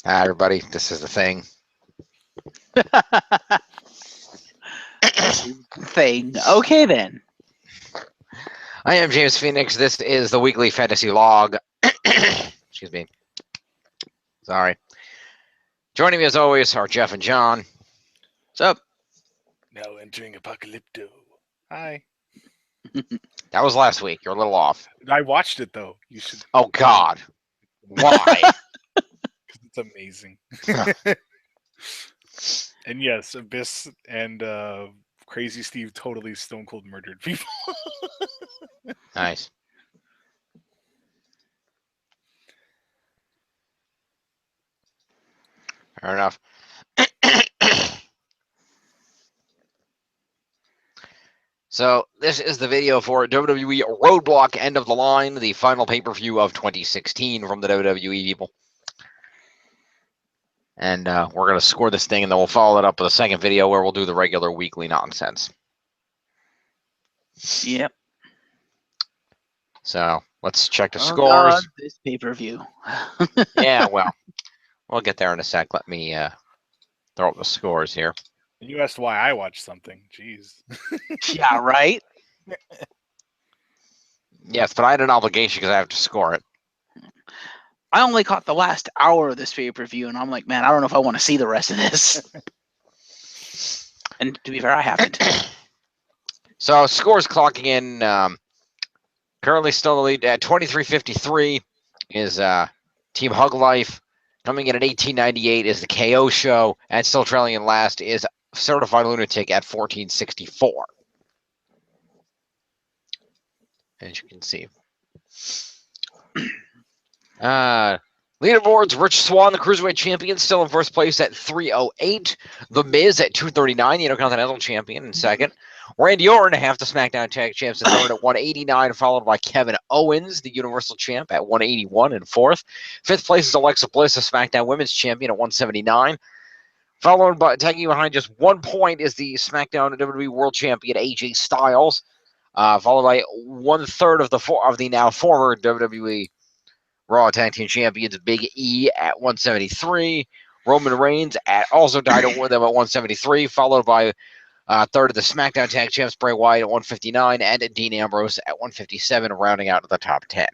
Hi, everybody. This is the thing. This is the thing. Okay, then. I am James Phoenix. This is the weekly fantasy log. Excuse me. Sorry. Joining me as always are Jeff and John. What's up? Now entering Apocalypto. Hi. That was last week. You're a little off. I watched it though. You should. Oh, God. Why? Because it's amazing. And yes, Abyss and Crazy Steve totally stone cold murdered people. Nice. Fair enough. So, this is the video for WWE Roadblock End of the Line, the final pay-per-view of 2016 from the WWE people. And we're going to score this thing, and then we'll follow it up with a second video where we'll do the regular weekly nonsense. Yep. So, let's check the Oh, scores. God, this pay-per-view. Yeah, well, we'll get there in a sec. Let me throw up the scores here. You asked why I watched something. Jeez. Yeah, right? Yes, but I had an obligation because I have to score it. I only caught the last hour of this pay-per-view, and I'm like, man, I don't know if I want to see the rest of this. And to be fair, I haven't. So, scores clocking in. Currently still the lead at 23:53 is Team Hug Life. Coming in at 18:98 is the KO Show, and still trailing in last is Certified Lunatic at 14:64. As you can see. Leaderboards, Rich Swann, the Cruiserweight Champion, still in first place at 308. The Miz at 239, the Intercontinental Champion in second. Randy Orton, half the SmackDown Tag Champs, in third at 189, followed by Kevin Owens, the Universal Champ, at 181 in fourth. Fifth place is Alexa Bliss, the SmackDown Women's Champion, at 179. Followed by, tagging behind just 1 point, is the SmackDown WWE World Champion, AJ Styles. Followed by 1/3 of the now former WWE Raw Tag Team Champions, Big E at 173. Roman Reigns also tied with them at 173, followed by third of the SmackDown Tag Champs, Bray Wyatt at 159, and Dean Ambrose at 157, rounding out the top 10.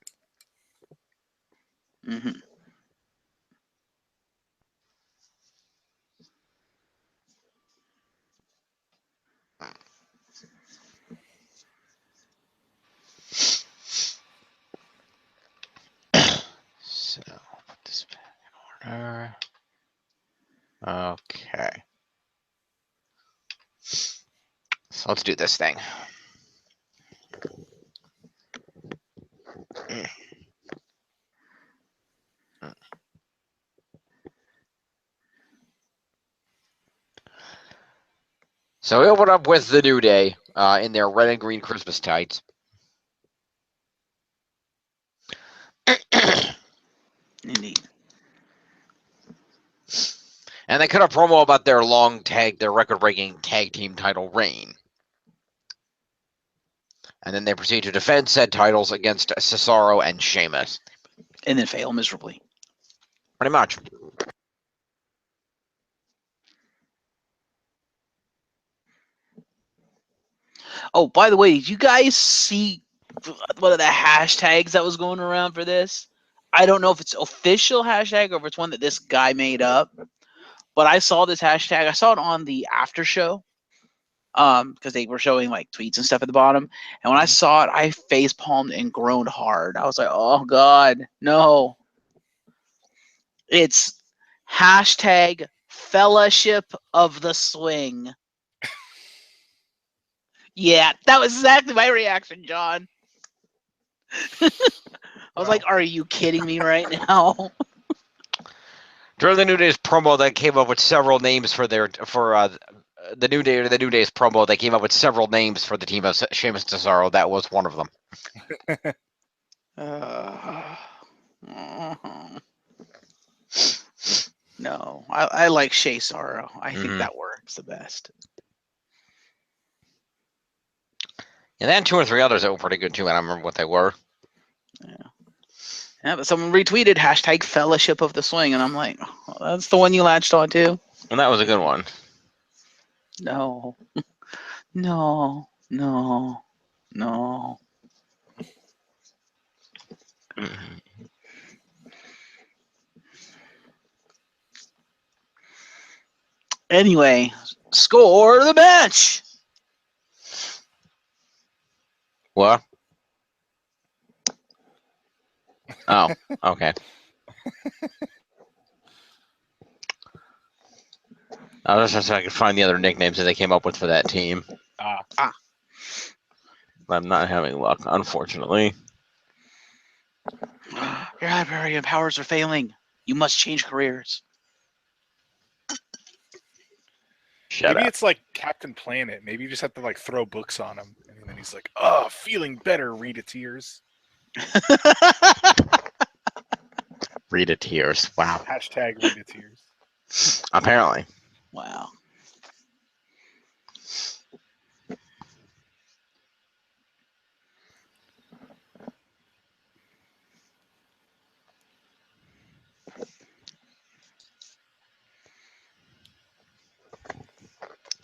Mm-hmm. So, put this back in order. Okay. So let's do this thing. So we open up with the New Day in their red and green Christmas tights. Indeed. And they cut a promo about their record-breaking tag team title reign. And then they proceed to defend said titles against Cesaro and Sheamus. And then fail miserably. Pretty much. Oh, by the way, did you guys see one of the hashtags that was going around for this? I don't know if it's official hashtag or if it's one that this guy made up. But I saw this hashtag. I saw it on the after show. Because they were showing like tweets and stuff at the bottom. And when I saw it, I face palmed and groaned hard. I was like, oh God, no. It's hashtag Fellowship of the Swing. Yeah, that was exactly my reaction, John. I was like, are you kidding me right now? During the New Day's promo, they came up with several names for the New Day's promo. They came up with several names for the team of Sheamus and Cesaro. That was one of them. No, I like Shea Sorrow. I think that works the best. And then 2 or 3 others that were pretty good too. I don't remember what they were. Yeah. Yeah, but someone retweeted hashtag Fellowship of the Swing, and I'm like, oh, that's the one you latched on to. And that was a good one. No, no, no, no. Mhm. Anyway, score of the match. What? Oh, okay. I was just so I could find the other nicknames that they came up with for that team. Ah, But I'm not having luck, unfortunately. Your library of powers are failing. You must change careers. Shut maybe up. it's like Captain Planet. Maybe you just have to like throw books on him, and then he's like, "Oh, feeling better." Read a tears. Read a tears. Wow. Hashtag read a tears. Apparently. Wow.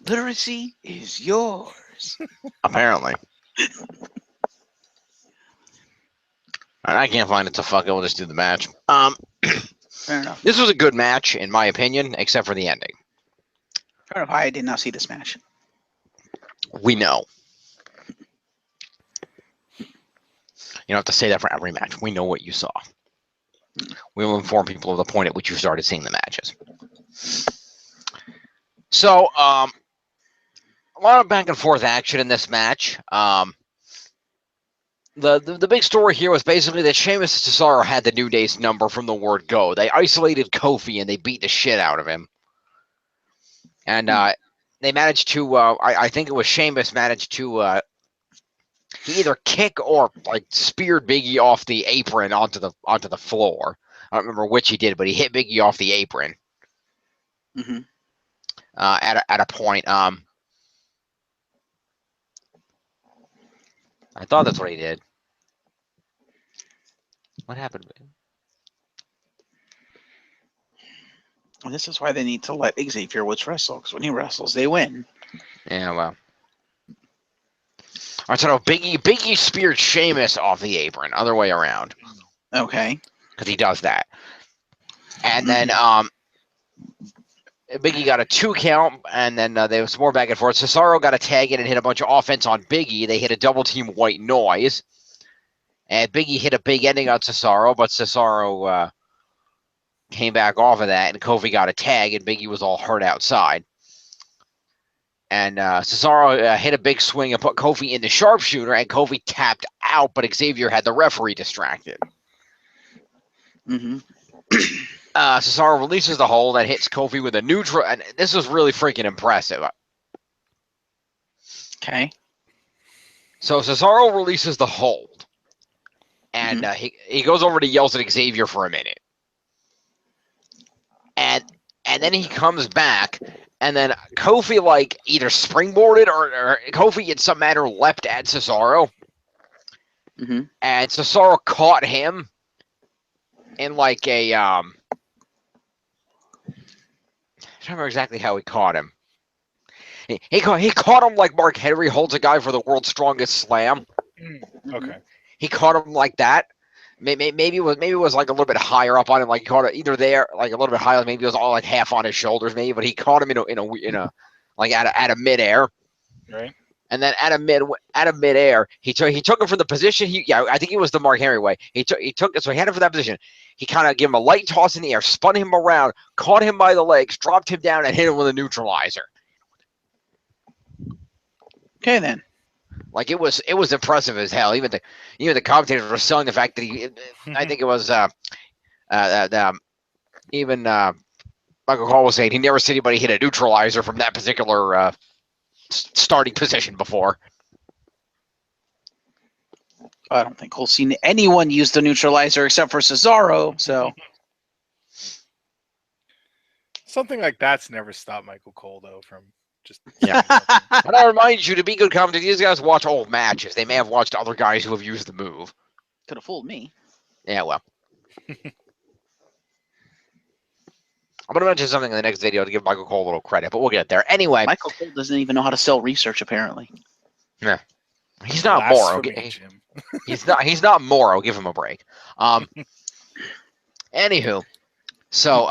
Literacy is yours. Apparently. I can't find it, so fuck it. We'll just do the match. Fair enough. This was a good match, in my opinion, except for the ending. Fair enough. I did not see this match. We know. You don't have to say that for every match. We know what you saw. We will inform people of the point at which you started seeing the matches. So, a lot of back and forth action in this match. The big story here was basically that Sheamus and Cesaro had the New Day's number from the word go. They isolated Kofi and they beat the shit out of him. And they managed to, I think it was Sheamus managed to, he either kick or like speared Biggie off the apron onto the floor. I don't remember which he did, but he hit Biggie off the apron. Mm-hmm. At a point. I thought that's what he did. What happened? And this is why they need to let Xavier Woods wrestle, because when he wrestles, they win. Yeah, well. All right, so no, Biggie speared Sheamus off the apron, other way around, Okay. because he does that. And then Biggie got a 2 count, and then there was more back and forth. Cesaro got a tag in and hit a bunch of offense on Biggie. They hit a double team white noise. And Biggie hit a big ending on Cesaro, but Cesaro came back off of that, and Kofi got a tag, and Biggie was all hurt outside. And Cesaro hit a big swing and put Kofi in the sharpshooter, and Kofi tapped out, but Xavier had the referee distracted. Mm-hmm. Cesaro releases the hold and hits Kofi with a neutral, and this was really freaking impressive. Okay. So Cesaro releases the hold, and he goes over to yells at Xavier for a minute. And then he comes back, and then Kofi like either springboarded or Kofi in some manner leapt at Cesaro. Mm-hmm. And Cesaro caught him in like a I don't remember exactly how he caught him. He caught him like Mark Henry holds a guy for the world's strongest slam. Okay. He caught him like that. Maybe it was like a little bit higher up on him, like he caught it either there, like a little bit higher. Maybe it was all like half on his shoulders, maybe, but he caught him in a like at a midair. Right. And then at a midair, he took him from the position. I think it was the Mark Henry way. He took it, so he had him for that position. He kind of gave him a light toss in the air, spun him around, caught him by the legs, dropped him down, and hit him with a neutralizer. Okay, then. Like it was impressive as hell. Even the commentators were selling the fact that I think it was even Michael Cole was saying he never seen anybody hit a neutralizer from that particular starting position before. I don't think Cole's seen anyone use the neutralizer except for Cesaro. So Something like that's never stopped Michael Cole though from just Yeah. But I remind you, to be good commentators, these guys watch old matches. They may have watched other guys who have used the move. could have fooled me. Yeah, well. I'm going to mention something in the next video to give Michael Cole a little credit, but we'll get there. Anyway, Michael Cole doesn't even know how to sell research, apparently. he's not Morrow. Blasphemy, Jim. He's not Morrow. Give him a break. Anywho, so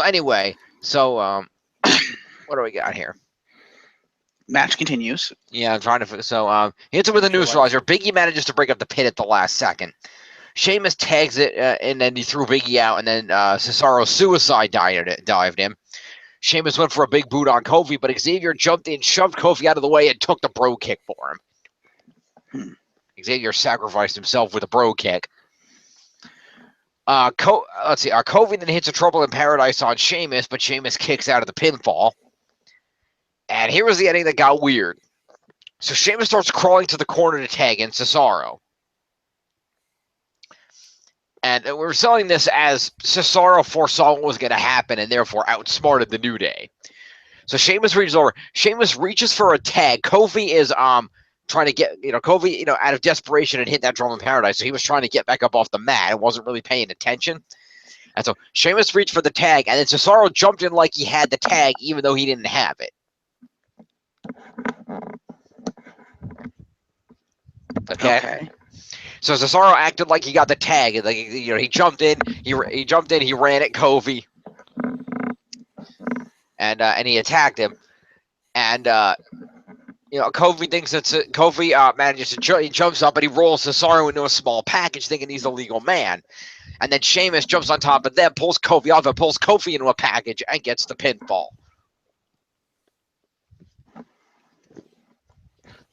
anyway, what do we got here? Match continues. Yeah, I'm trying to. So he hits it with a neutralizer. Biggie manages to break up the pin at the last second. Sheamus tags it, and then he threw Biggie out, and then Cesaro suicide dived him. Sheamus went for a big boot on Kofi, but Xavier jumped in, shoved Kofi out of the way, and took the bro kick for him. Xavier sacrificed himself with a bro kick. Let's see. Kofi then hits a Trouble in Paradise on Sheamus, but Sheamus kicks out of the pinfall. And here was the ending that got weird. So Sheamus starts crawling to the corner to tag in Cesaro. And we were selling this as Cesaro foresaw what was going to happen and therefore outsmarted the New Day. So Sheamus reaches over. Sheamus reaches for a tag. Kofi is trying to get, Kofi, out of desperation had hit that Drum in Paradise. So he was trying to get back up off the mat and wasn't really paying attention. And so Sheamus reached for the tag, and then Cesaro jumped in like he had the tag, even though he didn't have it. Okay. So Cesaro acted like he got the tag. Like he jumped in. He jumped in. He ran at Kofi, and he attacked him. And Kofi thinks Kofi manages to he jumps up and he rolls Cesaro into a small package, thinking he's a legal man. And then Sheamus jumps on top of them, pulls Kofi off, and pulls Kofi into a package and gets the pinfall.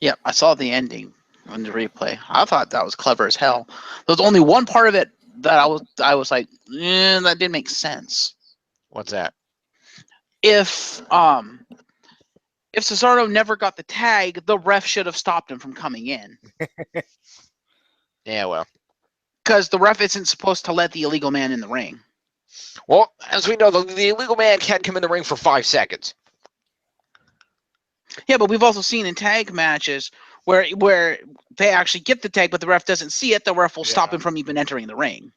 Yeah, I saw the ending on the replay. I thought that was clever as hell. There was only one part of it that I was like, that didn't make sense. What's that? If Cesaro never got the tag, the ref should have stopped him from coming in. Yeah, well. Because the ref isn't supposed to let the illegal man in the ring. Well, as we know, the illegal man can't come in the ring for 5 seconds. Yeah, but we've also seen in tag matches where they actually get the tag, but the ref doesn't see it. The ref will stop him from even entering the ring.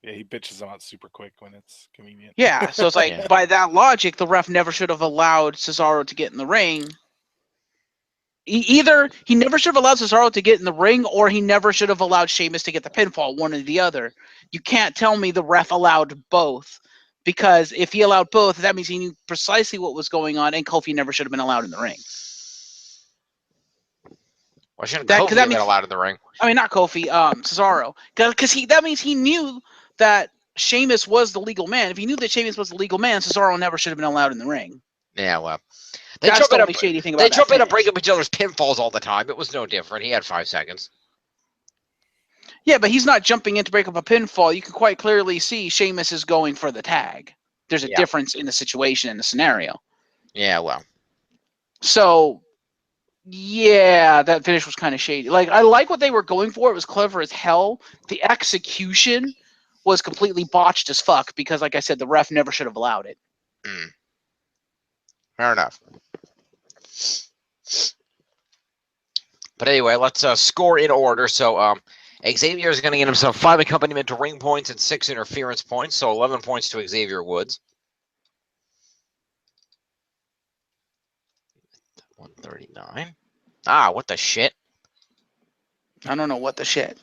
Yeah, he bitches them out super quick when it's convenient. Yeah, so it's like, by that logic, the ref never should have allowed Cesaro to get in the ring. Either he never should have allowed Cesaro to get in the ring, or he never should have allowed Sheamus to get the pinfall, one or the other. You can't tell me the ref allowed both, because if he allowed both, that means he knew precisely what was going on, and Kofi never should have been allowed in the ring. Why shouldn't Kofi have been allowed in the ring? I mean, not Kofi, Cesaro. Because that means he knew that Sheamus was the legal man. If he knew that Sheamus was the legal man, Cesaro never should have been allowed in the ring. Yeah, well. That's the only shady thing about that. They jump in and break up each other's pinfalls all the time. It was no different. He had 5 seconds. Yeah, but he's not jumping in to break up a pinfall. You can quite clearly see Sheamus is going for the tag. There's a difference in the situation and the scenario. Yeah, well. So, yeah, that finish was kind of shady. Like, I like what they were going for. It was clever as hell. The execution was completely botched as fuck because, like I said, the ref never should have allowed it. Fair enough. But anyway, let's score in order. So Xavier is going to get himself 5 accompaniment to ring points and 6 interference points. So 11 points to Xavier Woods. 139. Ah, what the shit? I don't know what the shit.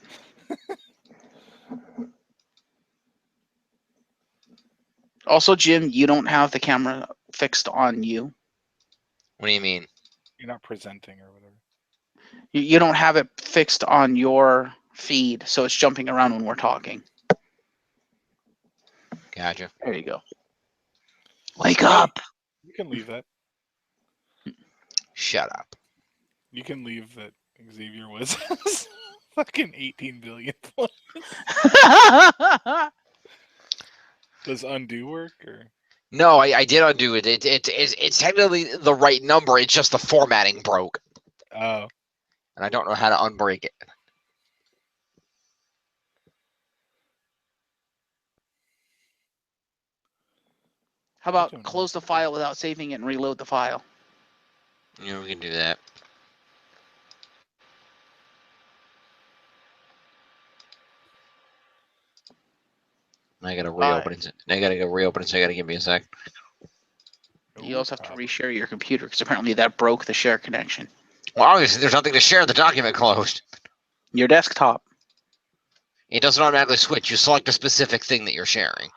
Also, Jim, you don't have the camera fixed on you. What do you mean? You're not presenting or whatever. You don't have it fixed on your feed, so it's jumping around when we're talking. Gotcha. There you go. Wake up! You can leave that. Shut up. You can leave that Xavier was fucking 18 billion points. Does undo work or? No, I did undo it. It's technically the right number. It's just the formatting broke. Oh. And I don't know how to unbreak it. How about close the file without saving it and reload the file? Yeah, we can do that. I gotta reopen it. I gotta go reopen it, so I gotta give me a sec. You also have to reshare your computer because apparently that broke the share connection. Well, obviously, there's nothing to share. The document closed. Your desktop. It doesn't automatically switch. You select a specific thing that you're sharing.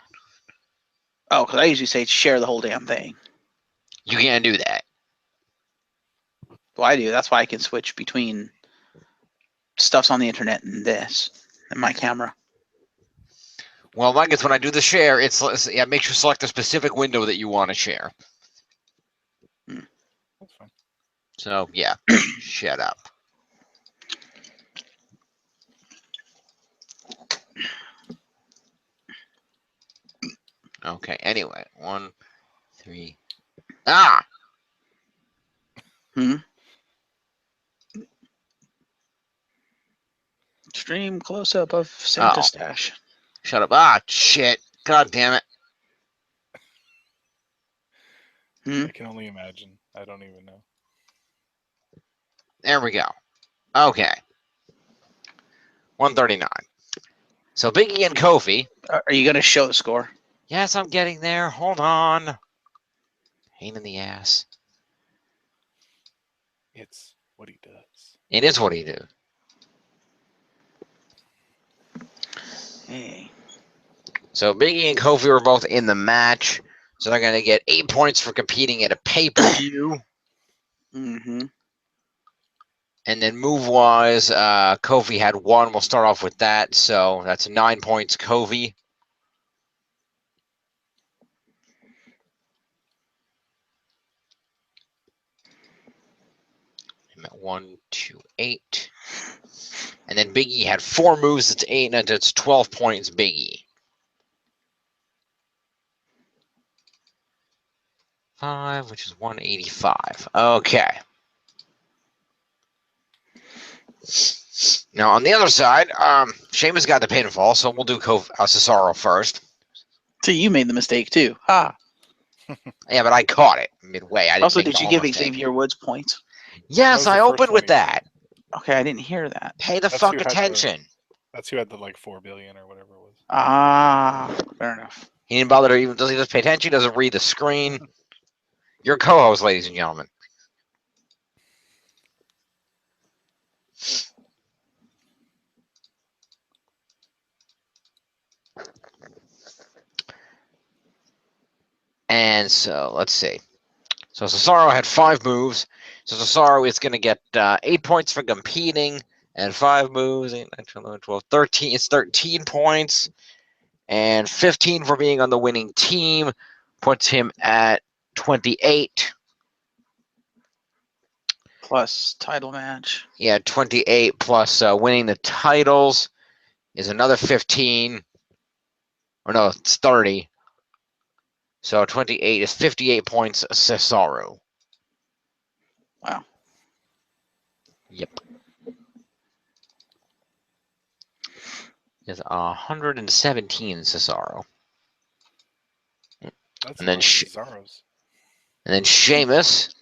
Oh, because I usually say share the whole damn thing. You can't do that. Well, I do. That's why I can switch between stuff's on the internet and this and my camera. Well, I guess when I do the share, it makes you select a specific window that you want to share. That's fine. So, yeah. Shut up. Okay, anyway. 1, 3. Ah! Stream close up of Santa Stash. Shut up. Ah, shit. God damn it. I can only imagine. I don't even know. There we go. Okay. 139. So Big E and Kofi. Are you going to show the score? Yes, I'm getting there. Hold on. Pain in the ass. It's what he does. It is what he do. Hey. So Big E and Kofi were both in the match. So they're going to get 8 points for competing at a pay-per-view. Mm-hmm. And then move-wise, Kofi had 1. We'll start off with that. So that's 9 points, Kofi. I'm at 1, 2, 8. And then Big E had 4 moves. It's 8, and it's 12 points, Big E. 5, which is 185. Okay. Now on the other side, Sheamus got the pinfall, so we'll do Cesaro first. So you made the mistake too. Ha. Yeah, but I caught it midway. I didn't Also, make did the you whole give mistake. Xavier Woods points? Yes, I opened with that. Okay, I didn't hear that. Pay the That's fuck who had the- attention. That's who had the like 4 billion or whatever it was. Ah, fair enough. He didn't bother to even. Does he just pay attention? He doesn't read the screen. Your co-host, ladies and gentlemen. And so let's see. So Cesaro had 5 moves. So Cesaro is going to get 8 points for competing and 5 moves. 8, 9, 10, 11, 12, 13. It's 13 points and 15 for being on the winning team. Puts him at 28. Plus title match. Yeah, 28 plus winning the titles is another 15. Or no, it's 30. So 28 is 58 points, Cesaro. Wow. Yep. Is 117 Cesaro. That's And then Cesaro's. And then Sheamus.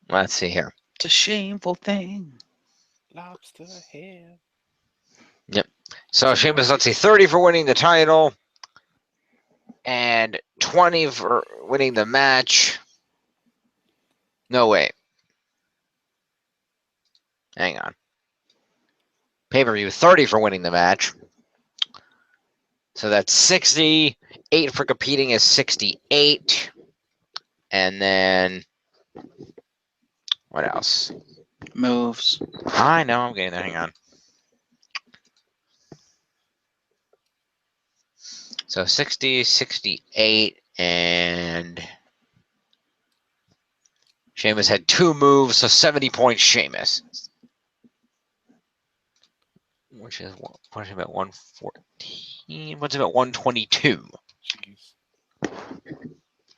Let's see here. It's a shameful thing. Lobster head. Yep. So Sheamus, let's see, 30 for winning the title. And 20 for winning the match. No, wait. Hang on. Pay-per-view, 30 for winning the match. So that's 60. 8 for competing is 68. And then what else? Moves. I know, I'm getting there. Hang on. So 60, 68, and Sheamus had 2 moves, so 70 points Sheamus. Which is what's about 114? What's about 122? Jeez.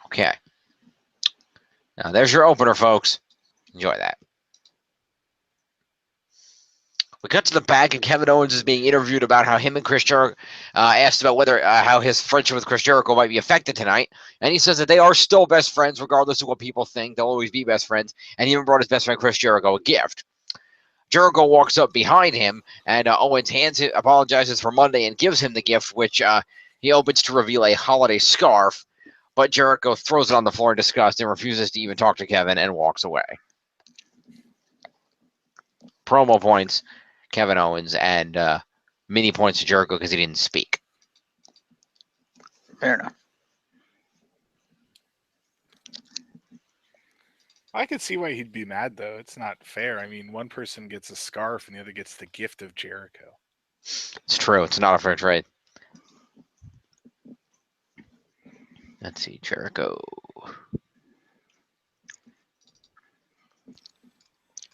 Okay. Now there's your opener, folks. Enjoy that. We cut to the back, and Kevin Owens is being interviewed about how him and Chris Jericho asked about whether how his friendship with Chris Jericho might be affected tonight, and he says that they are still best friends, regardless of what people think. They'll always be best friends, and he even brought his best friend Chris Jericho a gift. Jericho walks up behind him, and Owens apologizes for Monday and gives him the gift, which He opens to reveal a holiday scarf, but Jericho throws it on the floor in disgust and refuses to even talk to Kevin and walks away. Promo points, Kevin Owens, and mini points to Jericho because he didn't speak. Fair enough. I could see why he'd be mad, though. It's not fair. I mean, one person gets a scarf and the other gets the gift of Jericho. It's true. It's not a fair trade. Let's see, Jericho.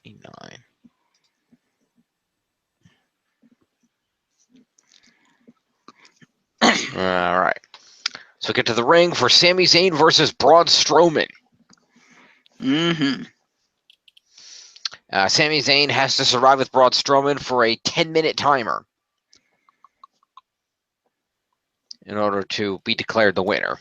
89. All right. So get to the ring for Sami Zayn versus Braun Strowman. Mm-hmm. Sami Zayn has to survive with Braun Strowman for a 10-minute timer in order to be declared the winner.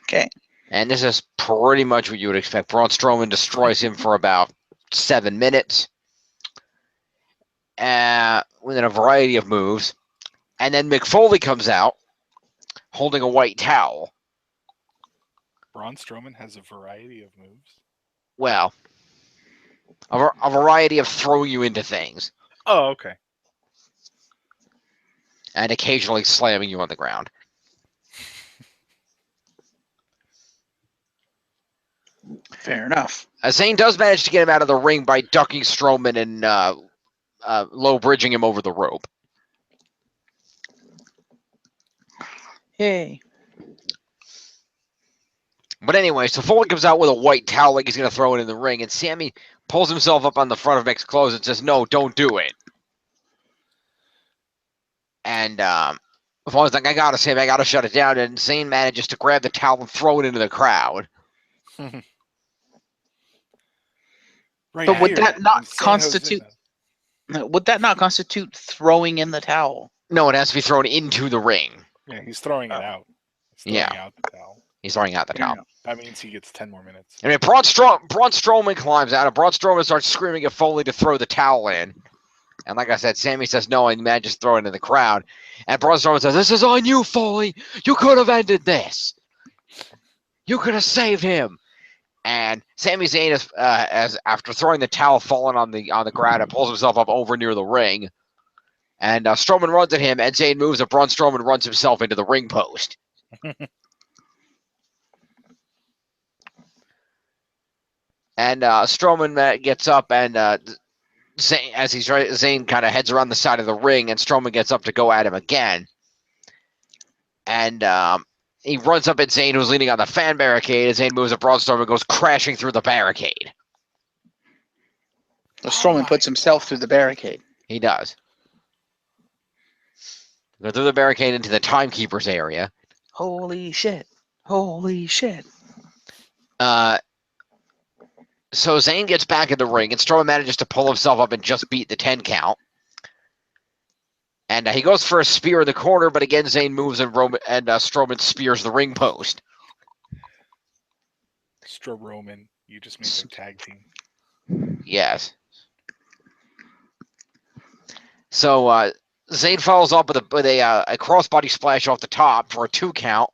Okay. And this is pretty much what you would expect. Braun Strowman destroys him for about 7 minutes within a variety of moves. And then Mick Foley comes out holding a white towel. Braun Strowman has a variety of moves. Well, a variety of throwing you into things Oh, okay. and occasionally slamming you on the ground. Fair enough. Zayn does manage to get him out of the ring by ducking Strowman and low bridging him over the rope. Yay. But anyway, so Foley comes out with a white towel like he's going to throw it in the ring, and Sammy pulls himself up on the front of Mick's clothes and says, "No, don't do it." And Foley's like, "I got to, Sammy, I got to shut it down." And Zayn manages to grab the towel and throw it into the crowd. Right But would here that not in San constitute? Jose. Would that not constitute throwing in the towel? No, it has to be thrown into the ring. Yeah, he's throwing it out. He's throwing Yeah. out the towel. He's throwing out the Fair towel. enough. That means he gets 10 more minutes. I mean, Braun Strowman climbs out, and Braun Strowman starts screaming at Foley to throw the towel in. And like I said, Sammy says no, and manages to throw it into the crowd. And Braun Strowman says, "This is on you, Foley. You could have ended this. You could have saved him." And Sami Zayn is, as after throwing the towel, falling on the ground, and pulls himself up over near the ring. And Strowman runs at him, and Zayn moves, and Braun Strowman runs himself into the ring post. And Strowman gets up, and Zayn, as Zayn kind of heads around the side of the ring, and Strowman gets up to go at him again. And he runs up at Zayn, who's leaning on the fan barricade. And Zayn moves, and Braun Strowman goes crashing through the barricade. So Strowman puts himself through the barricade. He does. Go through the barricade into the timekeeper's area. Holy shit. Holy shit. So Zayn gets back in the ring, and Strowman manages to pull himself up and just beat the 10 count. And he goes for a spear in the corner, but again, Zayn moves, and Strowman spears the ring post. Roman, you just made their tag team. Yes. So Zayn follows up with a crossbody splash off the top for a 2 count.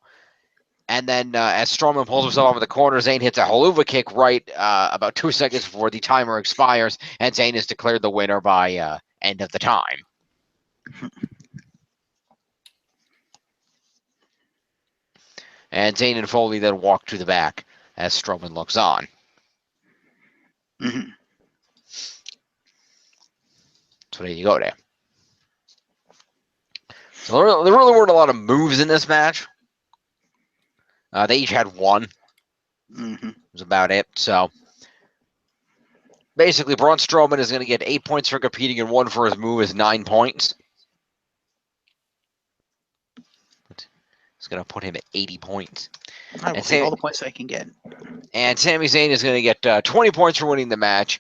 And then as Strowman pulls himself over the corner, Zayn hits a haluva kick right about 2 seconds before the timer expires, and Zayn is declared the winner by end of the time. And Zayn and Foley then walk to the back as Strowman looks on. Mm-hmm. So there you go there. So there really weren't a lot of moves in this match. They each had one. Mm-hmm. Was about it. So basically, Braun Strowman is going to get 8 points for competing, and 1 for his move is 9 points. It's going to put him at 80 points. I will take all the points I can get. And Sami Zayn is going to get 20 points for winning the match,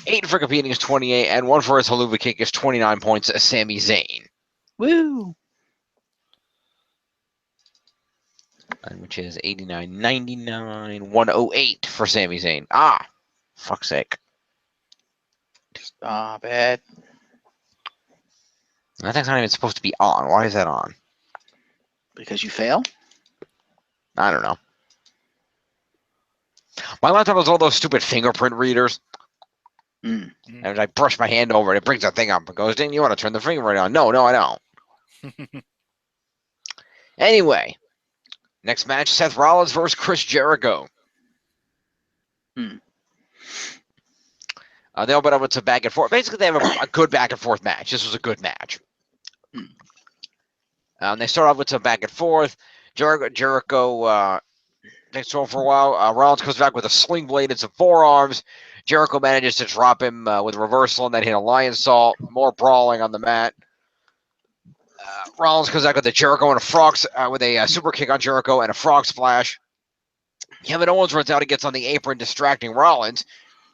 8 for competing is 28, and 1 for his haluva kick is 29 points as Sami Zayn. Woo! Which is 89, 99, 108 for Sami Zayn. Ah, fuck's sake. Stop it. That thing's not even supposed to be on. Why is that on? Because you fail? I don't know. My laptop has all those stupid fingerprint readers. Mm. And I brush my hand over it, it brings that thing up and goes, "Ding, you want to turn the fingerprint on?" No, I don't. Anyway, next match, Seth Rollins versus Chris Jericho. They open up with some back and forth. Basically, they have a good back and forth match. This was a good match. They start off with some back and forth. Jericho takes over for a while. Rollins comes back with a sling blade and some forearms. Jericho manages to drop him with a reversal and then hit a lion salt. More brawling on the mat. Rollins comes back with a Jericho and a frog with a super kick on Jericho and a frog splash. Kevin Owens runs out and gets on the apron, distracting Rollins.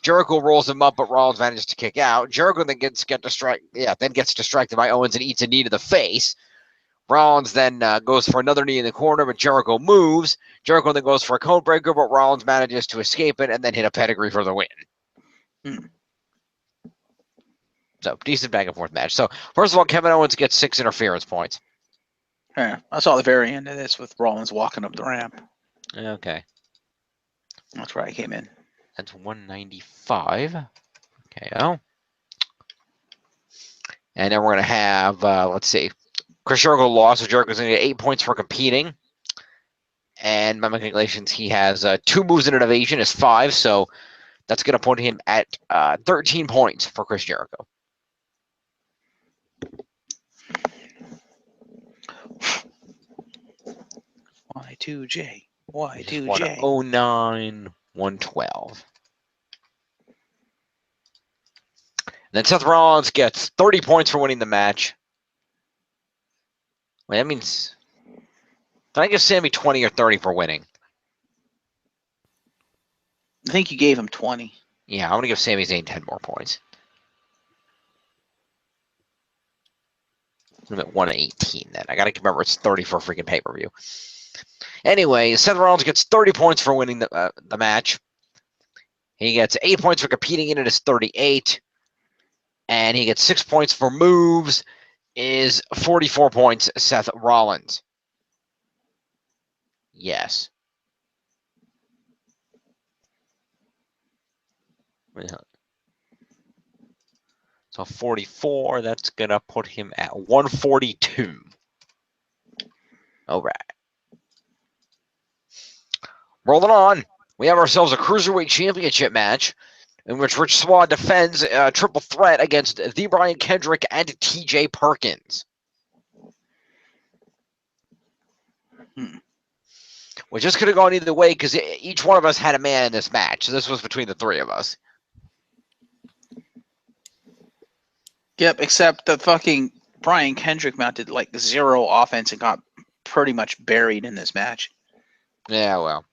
Jericho rolls him up, but Rollins manages to kick out. Jericho then gets distracted by Owens and eats a knee to the face. Rollins then goes for another knee in the corner, but Jericho moves. Jericho then goes for a code breaker, but Rollins manages to escape it and then hit a pedigree for the win. So, decent back and forth match. So, first of all, Kevin Owens gets 6 interference points. Yeah, I saw the very end of this with Rollins walking up the ramp. Okay. That's where I came in. That's 195. KO. And then we're going to have, let's see, Chris Jericho lost, so Jericho's going to get 8 points for competing. And by my calculations, he has 2 moves in an evasion, is 5, so that's going to put him at 13 points for Chris Jericho. Y2J. Y2J. 109, 112. Then Seth Rollins gets 30 points for winning the match. Wait, that means... Did I give Sammy 20 or 30 for winning? I think you gave him 20. Yeah, I'm going to give Sami Zayn 10 more points. I'm at 118 then. I got to remember it's 30 for a freaking pay-per-view. Anyway, Seth Rollins gets 30 points for winning the match. He gets 8 points for competing in it, is 38. And he gets 6 points for moves, is 44 points, Seth Rollins. Yes. So 44, that's going to put him at 142. All right. Rolling on. We have ourselves a Cruiserweight Championship match in which Rich Swann defends a triple threat against the Brian Kendrick and TJ Perkins. Which just could have gone either way because each one of us had a man in this match. So this was between the 3 of us. Yep, except the fucking Brian Kendrick mounted like 0 offense and got pretty much buried in this match. Yeah, well.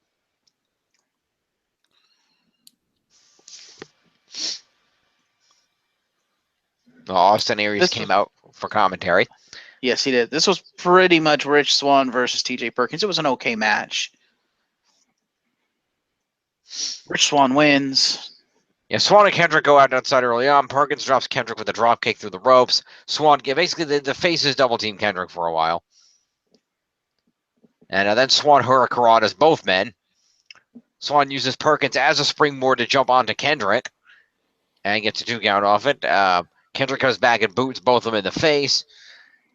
Austin Aries came out for commentary. Yes, he did. This was pretty much Rich Swann versus TJ Perkins. It was an okay match. Rich Swann wins. Yeah, Swann and Kendrick go out outside early on. Perkins drops Kendrick with a drop kick through the ropes. Swann, basically the faces double team Kendrick for a while. And then Swann hurricanrana's both men. Swann uses Perkins as a springboard to jump onto Kendrick. And gets a 2 count off it. Kendrick comes back and boots both of them in the face.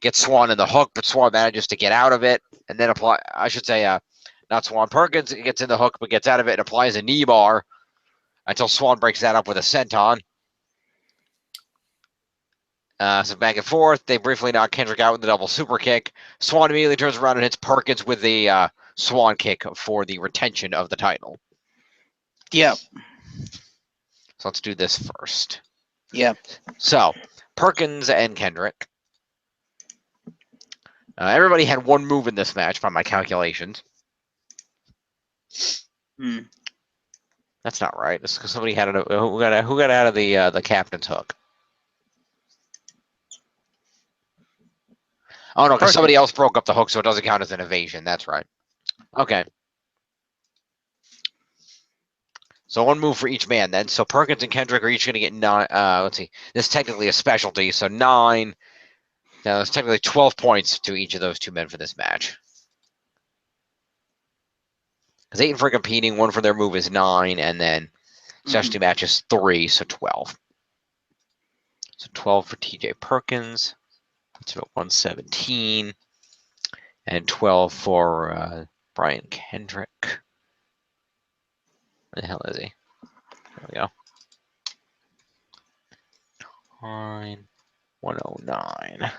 Gets Swann in the hook, but Swann manages to get out of it. And then not Swann. Perkins gets in the hook, but gets out of it and applies a knee bar until Swann breaks that up with a senton. So back and forth. They briefly knock Kendrick out with the double super kick. Swann immediately turns around and hits Perkins with the Swann kick for the retention of the title. Yep. So let's do this first. Yep. So, Perkins and Kendrick. Everybody had 1 move in this match by my calculations. That's not right. It's because somebody had who got out of the captain's hook. Oh no, because somebody else broke up the hook, so it doesn't count as an evasion. That's right. Okay. So 1 move for each man then. So Perkins and Kendrick are each going to get 9. Let's see. This is technically a specialty, so 9, Now, there's technically 12 points to each of those two men for this match. Because 8 for competing, 1 for their move is 9, and then specialty match is 3, so 12. So 12 for TJ Perkins. That's about 117. And 12 for Brian Kendrick. Where the hell is he? There we go. 109.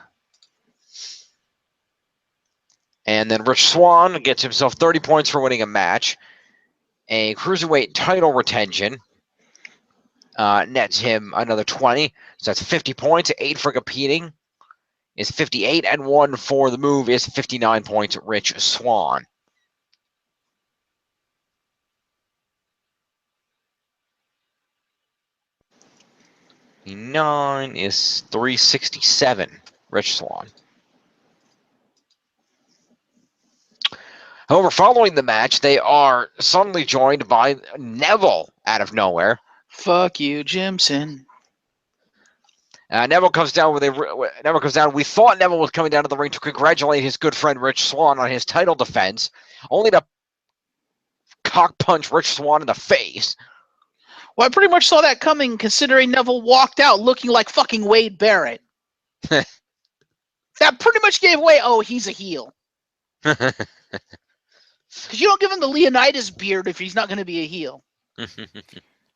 And then Rich Swann gets himself 30 points for winning a match. A cruiserweight title retention nets him another 20. So that's 50 points. 8 for competing is 58. And 1 for the move is 59 points. Rich Swann. 9 is 367. Rich Swann. However, following the match, they are suddenly joined by Neville out of nowhere. Fuck you, Jimson. Neville comes down Neville comes down. We thought Neville was coming down to the ring to congratulate his good friend Rich Swann on his title defense, only to cock punch Rich Swann in the face. Well, I pretty much saw that coming, considering Neville walked out looking like fucking Wade Barrett. That pretty much gave away. Oh, he's a heel. Because you don't give him the Leonidas beard if he's not going to be a heel.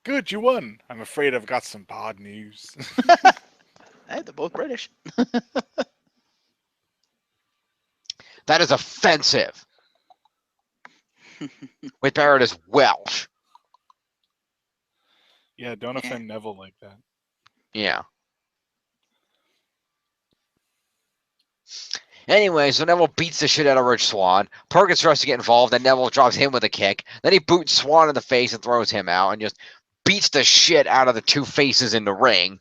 Good, you won. I'm afraid I've got some bad news. Hey, they're both British. That is offensive. Wade Barrett is Welsh. Yeah, don't offend Neville like that. Yeah. Anyway, so Neville beats the shit out of Rich Swann. Perkins tries to get involved, and Neville drops him with a kick. Then he boots Swann in the face and throws him out and just beats the shit out of the two faces in the ring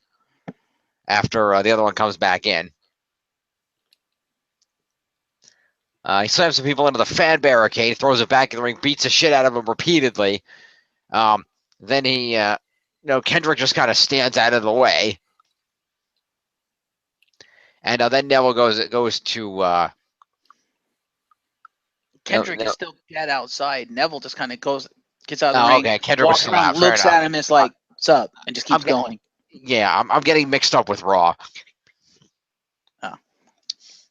after the other one comes back in. He slams some people into the fan barricade, throws it back in the ring, beats the shit out of him repeatedly. Then he, Kendrick just kind of stands out of the way. And then Neville goes to... Kendrick is still dead outside. Neville just kind of gets out of the ring. Okay, Kendrick was still out. Looks at him, and is like, "What's up?" and just keeps going. Yeah, I'm getting mixed up with Raw. Oh.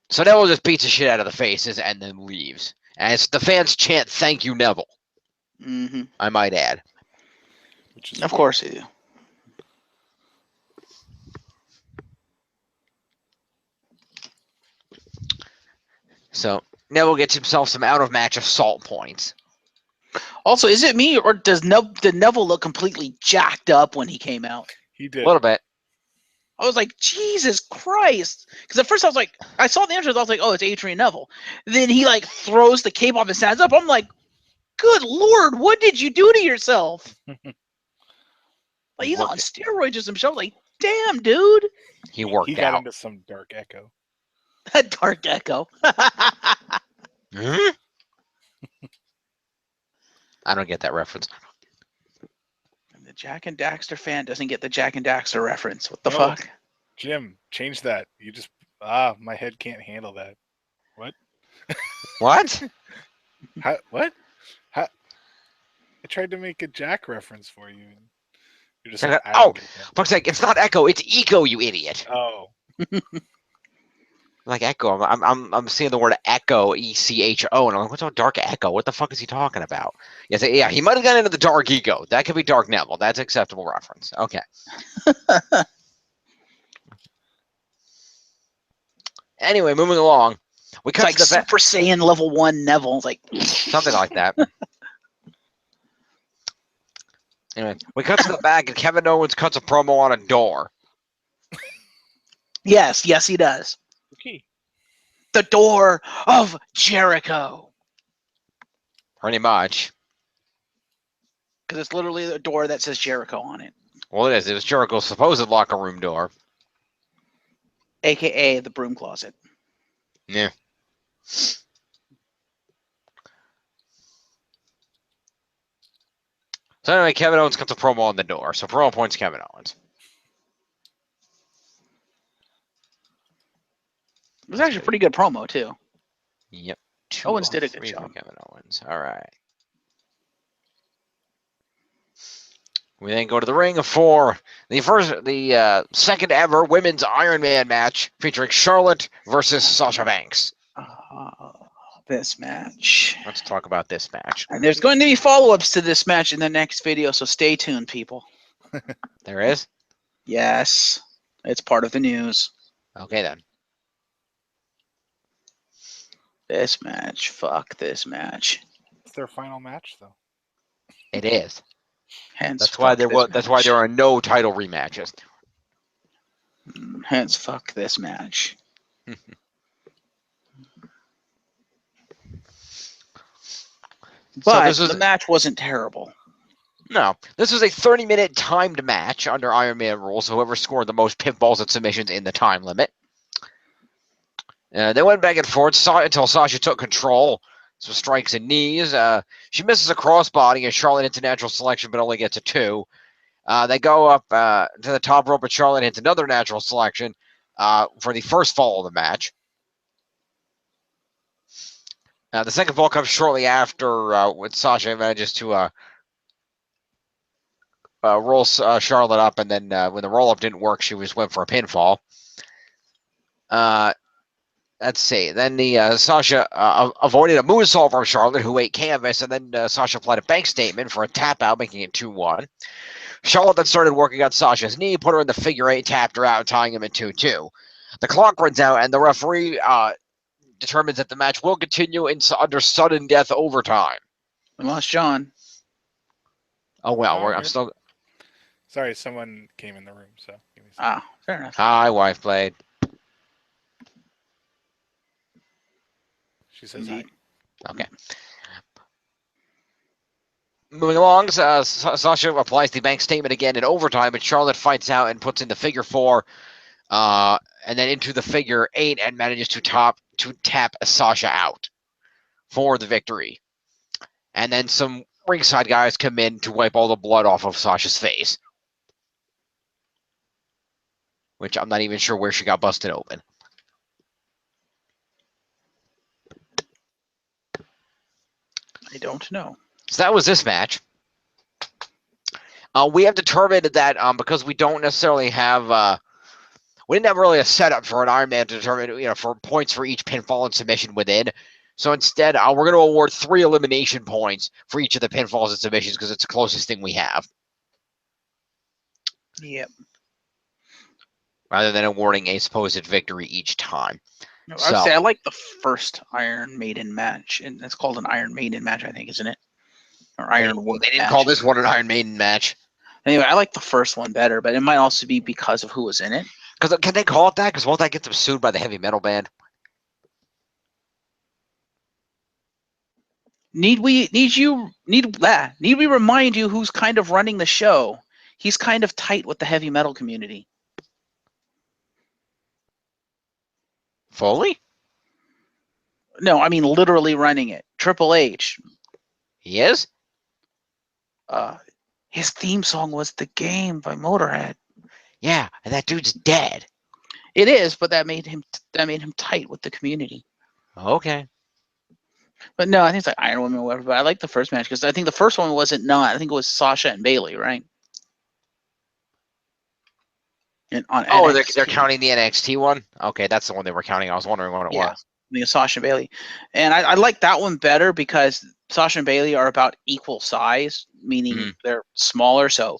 So Neville just beats the shit out of the faces and then leaves. And the fans chant, "Thank you, Neville." Mm-hmm. I might add. Of course they do. So Neville gets himself some out-of-match assault points. Also, is it me, or did Neville look completely jacked up when he came out? He did. A little bit. I was like, Jesus Christ. Because at first I was like, I saw the entrance, I was like, oh, it's Adrian Neville. Then he like throws the cape off and stands up. I'm like, good Lord, what did you do to yourself? Like, he's on steroids or some show. Like, damn, dude. He worked He got into some Dark Echo. Dark Echo. I don't get that reference. The Jack and Daxter fan doesn't get the Jack and Daxter reference. What the fuck? Jim, change that. You just my head can't handle that. What? What? What? I tried to make a Jack reference for you. You're just like, fuck's sake, it's not Echo, it's Eco, you idiot. Oh. Like Echo, I'm seeing the word Echo, ECHO, and I'm like, what's a Dark Echo? What the fuck is he talking about? Yes, yeah, he might have gone into the Dark Ego. That could be Dark Neville. That's acceptable reference. Okay. Anyway, moving along. We cut like to the Super Saiyan level 1 Neville. It's like something like that. Anyway, we cut to the back, and Kevin Owens cuts a promo on a door. Yes, he does. Okay. The door of Jericho. Pretty much. Because it's literally the door that says Jericho on it. Well, it is. It was Jericho's supposed locker room door. AKA the broom closet. Yeah. So anyway, Kevin Owens cuts a promo on the door. So promo points Kevin Owens. It was actually a pretty good promo too. Yep. Owens did a good 203 for job. Kevin Owens. All right. We then go to the ring for the second ever women's Iron Man match featuring Charlotte versus Sasha Banks. This match. Let's talk about this match. And there's going to be follow-ups to this match in the next video, so stay tuned, people. There is? Yes, it's part of the news. Okay, then. This match. Fuck this match. It's their final match, though. It is. Hence, That's why there are no title rematches. Hence, fuck this match. But the match wasn't terrible. No, this was a 30-minute timed match under Iron Man rules. So whoever scored the most pinfalls and submissions in the time limit. They went back and forth until Sasha took control. So strikes and knees. She misses a crossbody and Charlotte hits a natural selection, but only gets a 2. They go up to the top rope, but Charlotte hits another natural selection for the first fall of the match. The second fall comes shortly after when Sasha manages to roll Charlotte up, and then when the roll-up didn't work, she went for a pinfall. Let's see. Then Sasha avoided a moonsault from Charlotte, who ate canvas, and then Sasha applied a bank statement for a tap-out, making it 2-1. Charlotte then started working on Sasha's knee, put her in the figure 8, tapped her out, tying him at 2-2. The clock runs out, and the referee determines that the match will continue under sudden death overtime. We lost John. Oh, well, I'm still... Sorry, someone came in the room, so... Give me a second. Fair enough. Hi, wife blade. She says hi. Okay. Moving along, Sasha applies the bank statement again in overtime, but Charlotte fights out and puts in the figure 4, and then into the figure 8, and manages to tap Sasha out for the victory. And then some ringside guys come in to wipe all the blood off of Sasha's face, which I'm not even sure where she got busted open. I don't know. So that was this match. We have determined that because we don't necessarily have, we didn't have really a setup for an Iron Man to determine, for points for each pinfall and submission within. So instead, we're going to award 3 elimination points for each of the pinfalls and submissions because it's the closest thing we have. Yep. Rather than awarding a supposed victory each time. No, I would say I like the first Iron Maiden match, and it's called an Iron Maiden match, I think, isn't it? Or Iron Woman. They didn't call this one an Iron Maiden match. Anyway, I like the first one better, but it might also be because of who was in it. Because can they call it that? Because won't that get them sued by the heavy metal band? Need we remind you who's kind of running the show? He's kind of tight with the heavy metal community. Foley? No, I mean literally running it. Triple H. He is? His theme song was "The Game" by Motorhead. Yeah, and that dude's dead. It is, but that made him tight with the community. Okay. But no, I think it's like Iron Woman or whatever. But I like the first match because I think the first one wasn't not. I think it was Sasha and Bayley, right? And on they're counting the NXT one? Okay, that's the one they were counting. I was wondering what it was. I think it's Sasha and Bayley. And I like that one better because Sasha and Bayley are about equal size, meaning they're smaller. So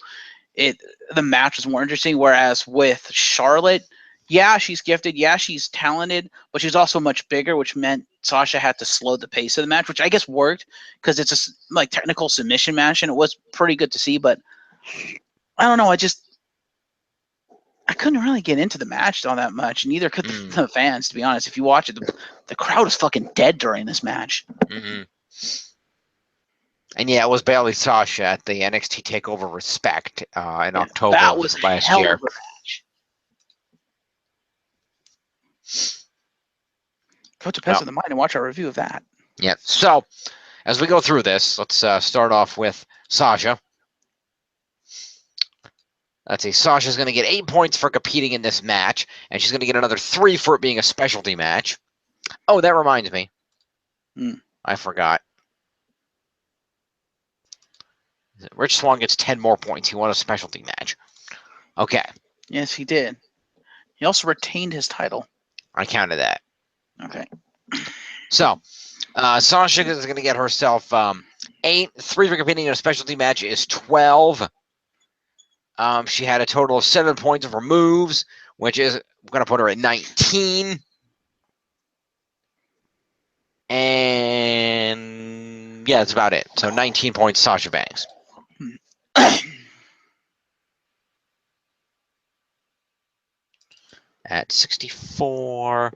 the match was more interesting. Whereas with Charlotte, yeah, she's gifted. Yeah, she's talented, but she's also much bigger, which meant Sasha had to slow the pace of the match, which I guess worked because it's a technical submission match, and it was pretty good to see. But I don't know. I couldn't really get into the match all that much, and neither could the fans, to be honest. If you watch it, the crowd is fucking dead during this match. Mm-hmm. And yeah, it was Bayley Sasha at the NXT TakeOver Respect in October that was last hell year. Of a match. Go to Pest of the Mind and watch our review of that. Yeah. So, as we go through this, let's start off with Sasha. Let's see. Sasha's going to get 8 points for competing in this match, and she's going to get another 3 for it being a specialty match. Oh, that reminds me. I forgot. Rich Swann gets 10 more points. He won a specialty match. Okay. Yes, he did. He also retained his title. I counted that. Okay. So, Sasha is going to get herself 8. 3 for competing in a specialty match is 12. She had a total of 7 points of her moves, which is going to put her at 19. And yeah, that's about it. So 19 points, Sasha Banks. At 64,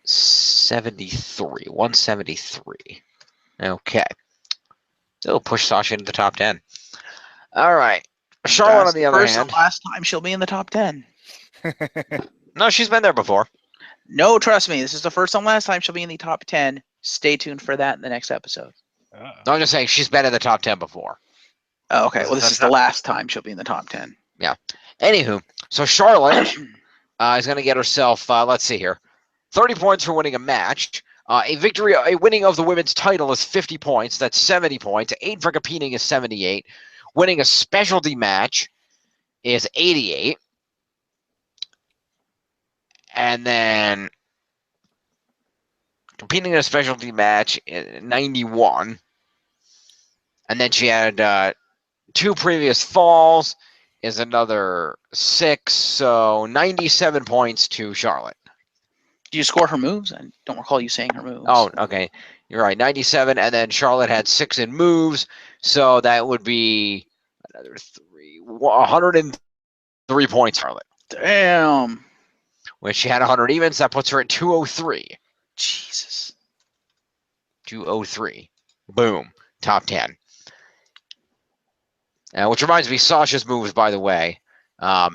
73, 173. Okay. It'll push Sasha into the top 10. All right. Charlotte, on the other hand. Last time she'll be in the top 10. No, she's been there before. No, trust me. This is the first and last time she'll be in the top 10. Stay tuned for that in the next episode. No, I'm just saying she's been in the top 10 before. Oh, okay. Well, this is the last time she'll be in the top 10. Yeah. Anywho, so Charlotte is going to get herself, let's see here, 30 points for winning a match. A winning of the women's title is 50 points. That's 70 points. 8 for competing is 78. Winning a specialty match is 88. And then competing in a specialty match is 91. And then she had 2 previous falls is another 6. So 97 points to Charlotte. Do you score her moves? I don't recall you saying her moves. Oh, okay. You're right. 97. And then Charlotte had 6 in moves. So that would be another 103 points, Charlotte. Damn. When she had 100 evens, that puts her at 203. Jesus. 203. Boom. Top 10. Which reminds me, Sasha's moves, by the way. I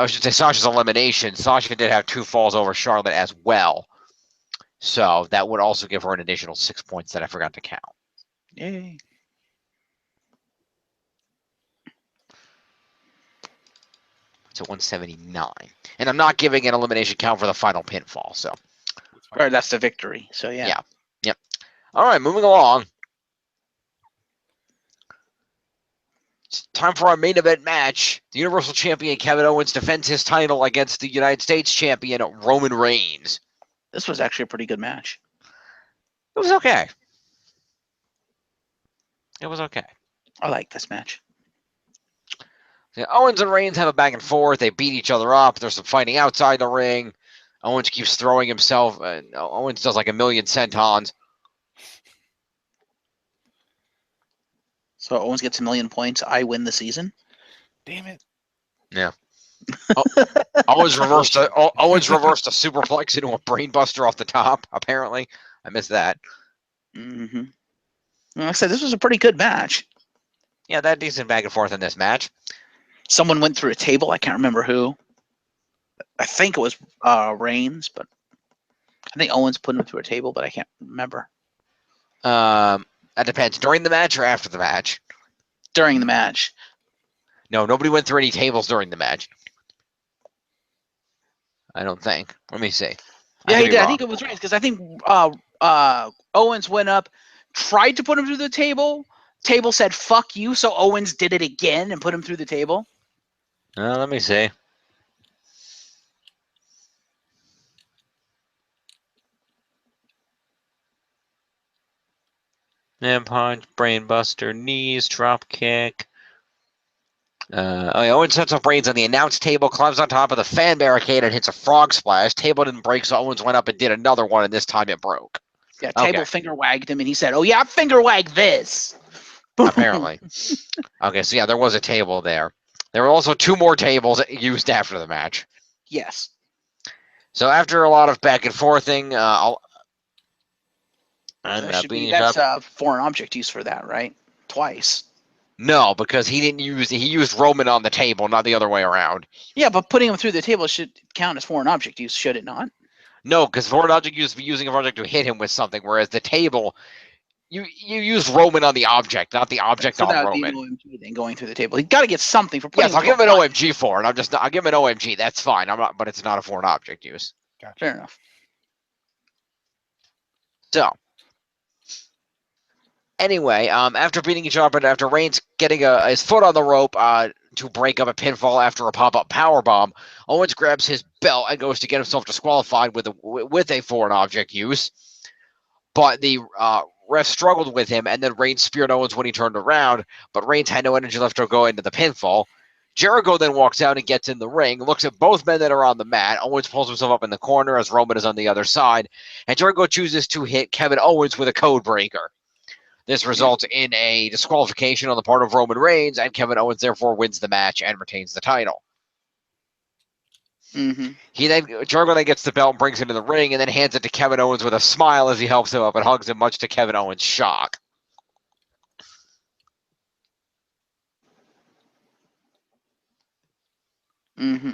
should say Sasha's elimination. Sasha did have 2 falls over Charlotte as well. So that would also give her an additional 6 points that I forgot to count. Yay. It's at 179. And I'm not giving an elimination count for the final pinfall. So, Or that's the victory. So, yeah. Yeah. Yep. All right, moving along. It's time for our main event match. The Universal Champion Kevin Owens defends his title against the United States Champion Roman Reigns. This was actually a pretty good match. It was okay. It was okay. I like this match. Yeah, Owens and Reigns have a back and forth. They beat each other up. There's some fighting outside the ring. Owens keeps throwing himself. Owens does like a million sentons. So Owens gets 1,000,000 points. I win the season. Damn it. Yeah. Owens reversed a superplex into a brainbuster off the top, apparently. I missed that. Mm-hmm. Like I said, this was a pretty good match. Yeah, that decent back and forth in this match. Someone went through a table. I can't remember who. I think it was Reigns, but I think Owens put him through a table, but I can't remember. That depends. During the match or after the match? During the match. No, nobody went through any tables during the match. I don't think. Let me see. Yeah, he did. I think it was Reigns because I think Owens went up, tried to put him through the table. Table said, fuck you, so Owens did it again and put him through the table. Let me see. Man punch, brainbuster, knees, drop kick. Owens sets up Reigns on the announce table, climbs on top of the fan barricade, and hits a frog splash. Table didn't break, so Owens went up and did another one, and this time it broke. Yeah, table finger wagged him, and he said, oh, yeah, finger wag this. Apparently. Okay, so yeah, there was a table there. There were also 2 more tables used after the match. Yes. So after a lot of back and forthing, that's foreign object use for that, right? Twice. No, because he used Roman on the table, not the other way around. Yeah, but putting him through the table should count as foreign object use, should it not? No, because foreign object use using a foreign object to hit him with something, whereas the table, You use Roman on the object, not the object So on that would be an Roman. OMG then going through the table. He got to get something for putting Yes, I'll him give to him a an line. OMG for it. I'll give him an OMG. That's fine. I'm not, but it's not a foreign object use. Gotcha. Fair enough. So, anyway, after beating each other, after Reigns getting his foot on the rope to break up a pinfall after a pop-up powerbomb, Owens grabs his belt and goes to get himself disqualified with a foreign object use. But the ref struggled with him, and then Reigns speared Owens when he turned around, but Reigns had no energy left to go into the pinfall. Jericho then walks out and gets in the ring, looks at both men that are on the mat. Owens pulls himself up in the corner as Roman is on the other side, and Jericho chooses to hit Kevin Owens with a code breaker. This results in a disqualification on the part of Roman Reigns, and Kevin Owens therefore wins the match and retains the title. Mm-hmm. Jericho then gets the belt and brings it into the ring, and then hands it to Kevin Owens with a smile as he helps him up and hugs him, much to Kevin Owens' shock. Mm-hmm.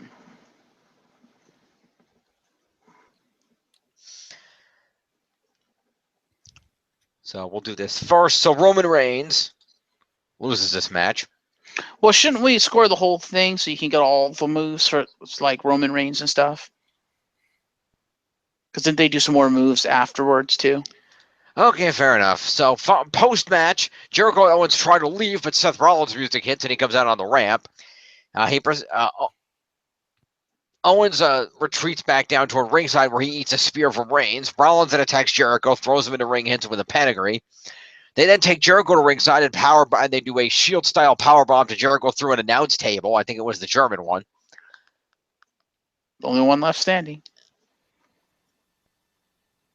So we'll do this first. So Roman Reigns loses this match. Well, shouldn't we score the whole thing so you can get all the moves for like Roman Reigns and stuff? Because didn't they do some more moves afterwards too? Okay, fair enough. So post-match, Jericho and Owens try to leave, but Seth Rollins' music hits and he comes out on the ramp. Owens retreats back down toward ringside where he eats a spear from Reigns. Rollins then attacks Jericho, throws him in the ring, hits him with a pedigree. They then take Jericho to ringside and they do a Shield-style powerbomb to Jericho through an announce table. I think it was the German one. The only one left standing.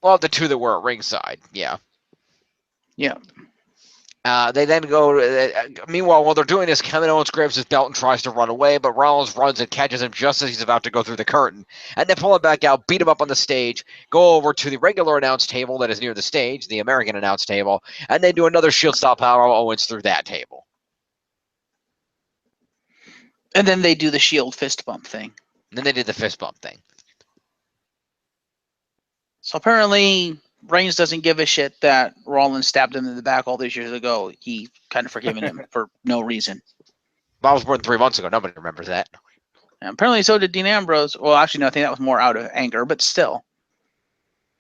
Well, the two that were at ringside, yeah. Yeah. They then go. Meanwhile, while they're doing this, Kevin Owens grabs his belt and tries to run away, but Rollins runs and catches him just as he's about to go through the curtain. And then pull him back out, beat him up on the stage, go over to the regular announce table that is near the stage, the American announce table, and then do another Shield-style power Owens through that table. And then they do the Shield fist bump thing. And then they did the fist bump thing. So apparently Reigns doesn't give a shit that Rollins stabbed him in the back all these years ago. He kind of forgiven him for no reason. That was more than 3 months ago. Nobody remembers that. And apparently so did Dean Ambrose. Well, actually, no, I think that was more out of anger, but still.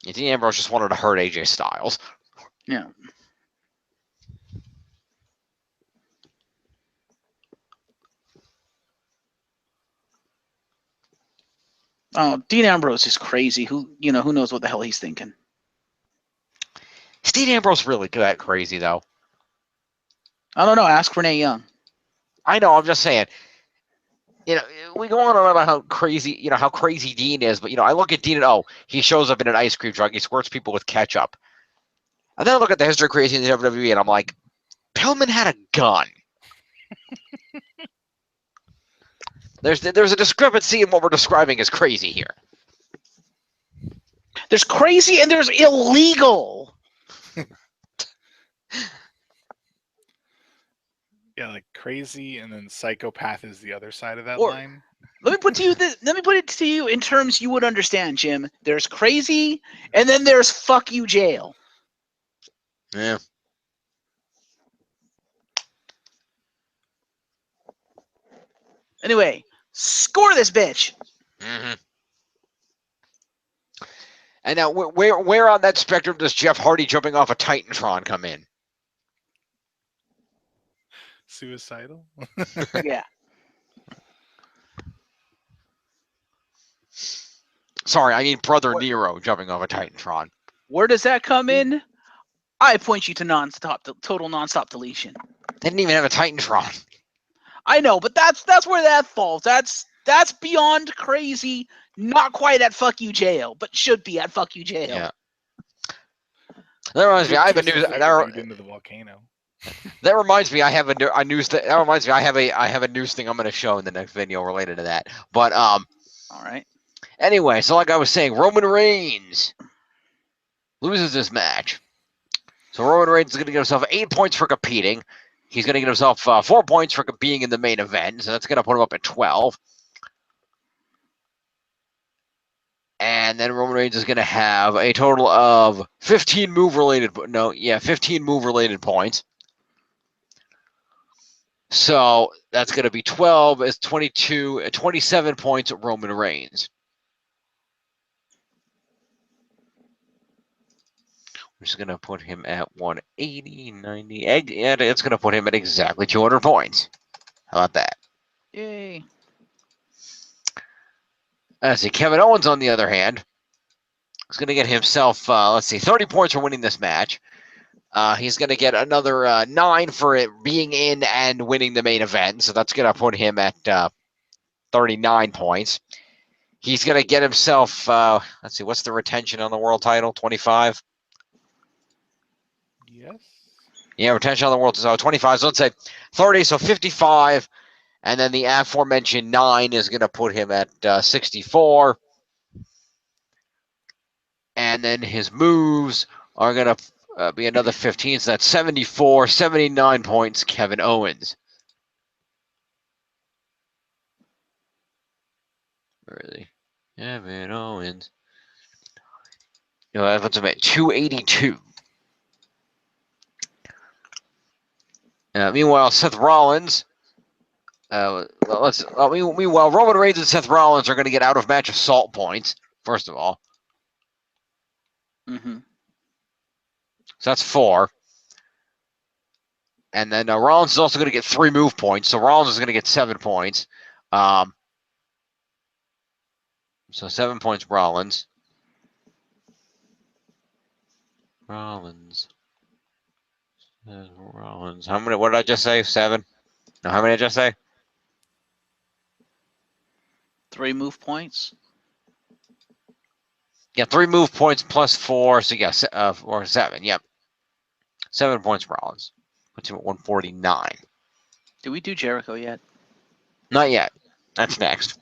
Yeah, Dean Ambrose just wanted to hurt AJ Styles. Yeah. Oh, Dean Ambrose is crazy. Who knows what the hell he's thinking? Is Dean Ambrose really that crazy, though? I don't know. Ask Renee Young. I know. I'm just saying. We go on and on about how crazy Dean is, but I look at Dean and he shows up in an ice cream truck, he squirts people with ketchup. And then I look at the history of crazy in the WWE, and I'm like, Pillman had a gun. There's a discrepancy in what we're describing as crazy here. There's crazy and there's illegal. Yeah, like crazy, and then psychopath is the other side of that Or- line. Let me put it to you in terms you would understand, Jim. There's crazy, and then there's fuck you jail. Yeah. Anyway, score this bitch. Mm-hmm. And now, where on that spectrum does Jeff Hardy jumping off a Titantron come in? Suicidal. Yeah. Sorry, I mean Brother Nero jumping off a Titantron. Where does that come in? I point you to total nonstop deletion. They didn't even have a Titantron. I know, but that's where that falls. That's beyond crazy. Not quite at fuck you jail, but should be at fuck you jail. Yeah. That reminds me, I have a news. Into the volcano. That reminds me, I have a news. That reminds me, I have a news thing I'm going to show in the next video related to that. But All right. Anyway, so like I was saying, Roman Reigns loses this match. So Roman Reigns is going to get himself 8 points for competing. He's going to get himself 4 points for being in the main event. So that's going to put him up at 12. And then Roman Reigns is going to have a total of 15 move-related... No, yeah, 15 move-related points. So that's going to be 12 is 22, 27 points at Roman Reigns. I'm just going to put him at 180, 90. And it's going to put him at exactly 200 points. How about that? Yay. Let's see. Kevin Owens, on the other hand, is going to get himself, 30 points for winning this match. He's going to get another 9 for it being in and winning the main event. So that's going to put him at 39 points. He's going to get himself, let's see, what's the retention on the world title? 25? Yes. Yeah, retention on the world title, 25. So let's say 30, so 55. And then the aforementioned 9 is going to put him at 64. And then his moves are going to be another 15. So that's 74, 79 points, Kevin Owens. Where is he? Kevin Owens. You know, that puts him at 282. Meanwhile, Seth Rollins. Meanwhile, Roman Reigns and Seth Rollins are going to get out of match assault points. First of all, Mm-hmm. so that's 4. And then Rollins is also going to get 3 move points. So Rollins is going to get 7 points. So 7 points, Rollins. Rollins. How many? What did I just say? 7. No, how many did I just say? 3 move points. Yeah, 3 move points plus 4. So yeah, or 7. Yep, 7 points, Rollins. Puts him at 149. Did we do Jericho yet? Not yet. That's next.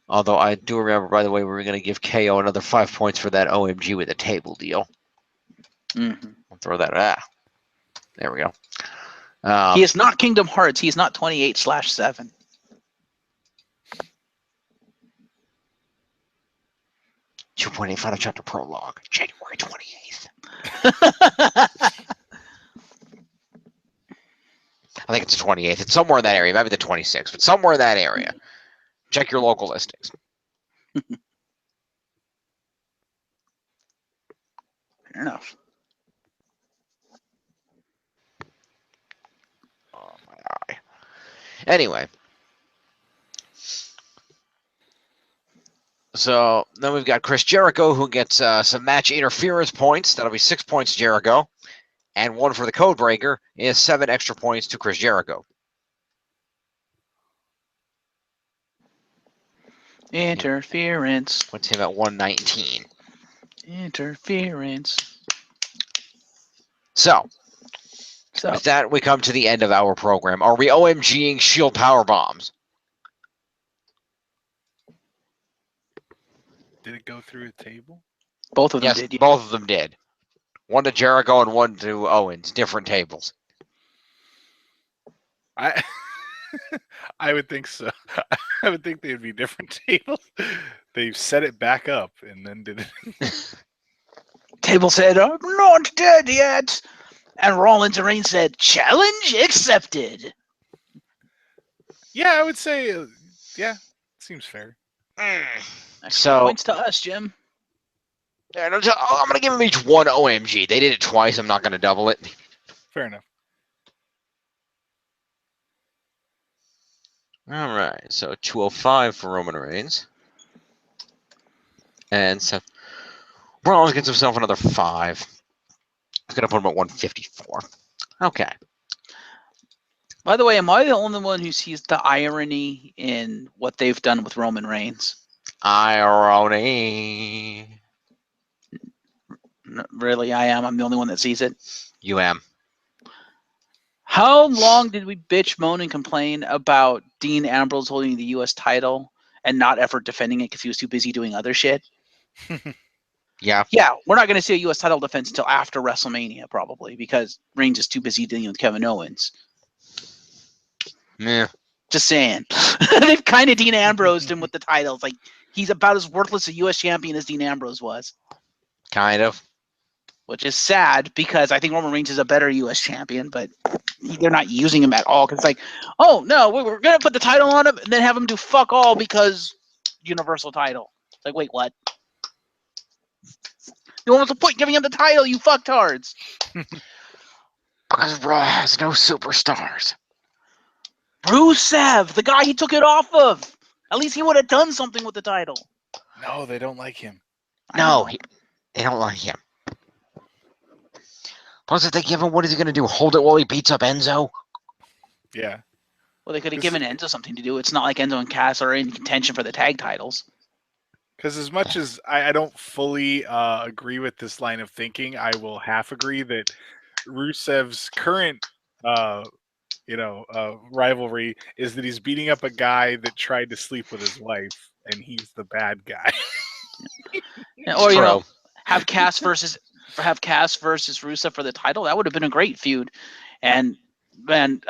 Although I do remember, by the way, we were going to give KO another 5 points for that OMG with a table deal. Mm-hmm. I'll throw that. There we go. He is not Kingdom Hearts. He is not 28/7. Final chapter prologue, January 28th. I think it's the 28th. It's somewhere in that area. Maybe the 26th, but somewhere in that area. Check your local listings. Fair enough. Oh, my eye. Anyway. So then we've got Chris Jericho, who gets some match interference points. That'll be 6 points to Jericho. And 1 for the code breaker is 7 extra points to Chris Jericho. Interference. Puts him at 119. Interference. So with that, we come to the end of our program. Are we OMGing Shield power bombs? Did it go through a table? Both of them Yes, did. both of them did. 1 to Jericho and 1 to Owens. Different tables. I would think so. I would think they'd be different tables. They've set it back up and then did it. Table said, "I'm not dead yet." And Rollins and Reigns said, "Challenge accepted." Yeah, I would say, yeah, seems fair. Extra points to us, Jim. I'm going to give them each 1 OMG. They did it twice. I'm not going to double it. Fair enough. All right, so 205 for Roman Reigns. And Seth Rollins gets himself another 5. It's going to put him at 154. Okay. By the way, am I the only one who sees the irony in what they've done with Roman Reigns? Irony. Really, I am. I'm the only one that sees it. You am. How long did we bitch, moan, and complain about Dean Ambrose holding the U.S. title and not ever defending it because he was too busy doing other shit? Yeah. Yeah, we're not going to see a U.S. title defense until after WrestleMania, probably, because Reigns is too busy dealing with Kevin Owens. Yeah. Just saying. They've kind of Dean Ambrosed him with the titles. Like, he's about as worthless a U.S. champion as Dean Ambrose was. Kind of. Which is sad because I think Roman Reigns is a better U.S. champion, but they're not using him at all. Because it's like, oh, no, we're going to put the title on him and then have him do fuck all because Universal title. It's like, wait, what? You almost a point giving him the title, you fucktards. Because Raw has no superstars. Rusev, the guy he took it off of. At least he would have done something with the title. No, they don't like him. No, they don't like him. Plus, if they give him, what is he going to do? Hold it while he beats up Enzo? Yeah. Well, they could have given Enzo something to do. It's not like Enzo and Cass are in contention for the tag titles. Because as much as I don't fully agree with this line of thinking, I will half agree that Rusev's current, rivalry is that he's beating up a guy that tried to sleep with his wife, and he's the bad guy. Or, you know, have Cass versus Rusev for the title. That would have been a great feud. And then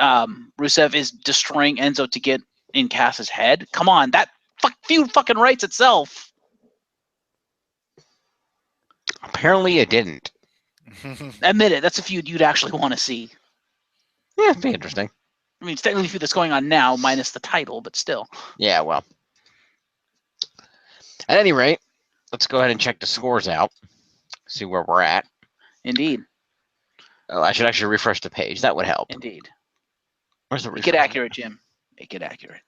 Rusev is destroying Enzo to get in Cass's head. Come on, that feud fucking writes itself. Apparently it didn't. Admit it, that's a feud you'd actually want to see. Yeah, it'd be interesting. I mean, it's technically a feud that's going on now, minus the title, but still. Yeah, well. At any rate, let's go ahead and check the scores out. See where we're at. Indeed. Oh, I should actually refresh the page. That would help. Indeed. Where's the Make it accurate, Jim. Make it accurate.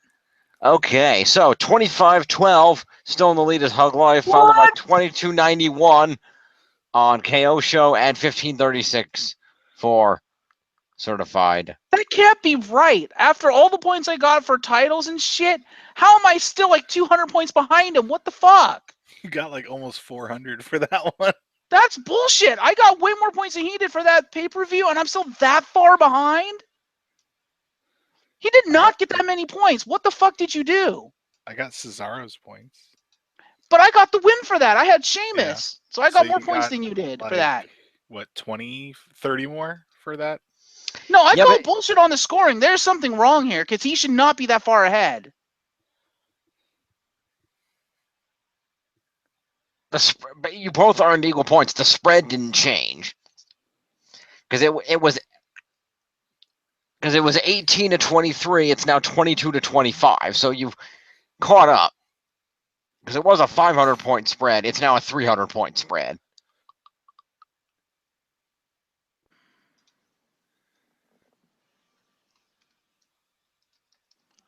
Okay, so 25-12, still in the lead is Hug Life, followed by 22-91 on KO Show and 15-36 for Certified. That can't be right. After all the points I got for titles and shit, how am I still like 200 points behind him? What the fuck? You got like almost 400 for that one. That's bullshit. I got way more points than he did for that pay-per-view, and I'm still that far behind? He did not get that many points. What the fuck did you do? I got Cesaro's points. But I got the win for that. I had Sheamus. Yeah. So I got So more you points got, than you did like, for that. What, 20, 30 more for that? No, I Yeah, call but- bullshit on the scoring. There's something wrong here because he should not be that far ahead. But you both earned equal points. The spread didn't change because it was 18-23. It's now 22-25. So you've caught up because it was a 500-point spread. It's now a 300-point spread.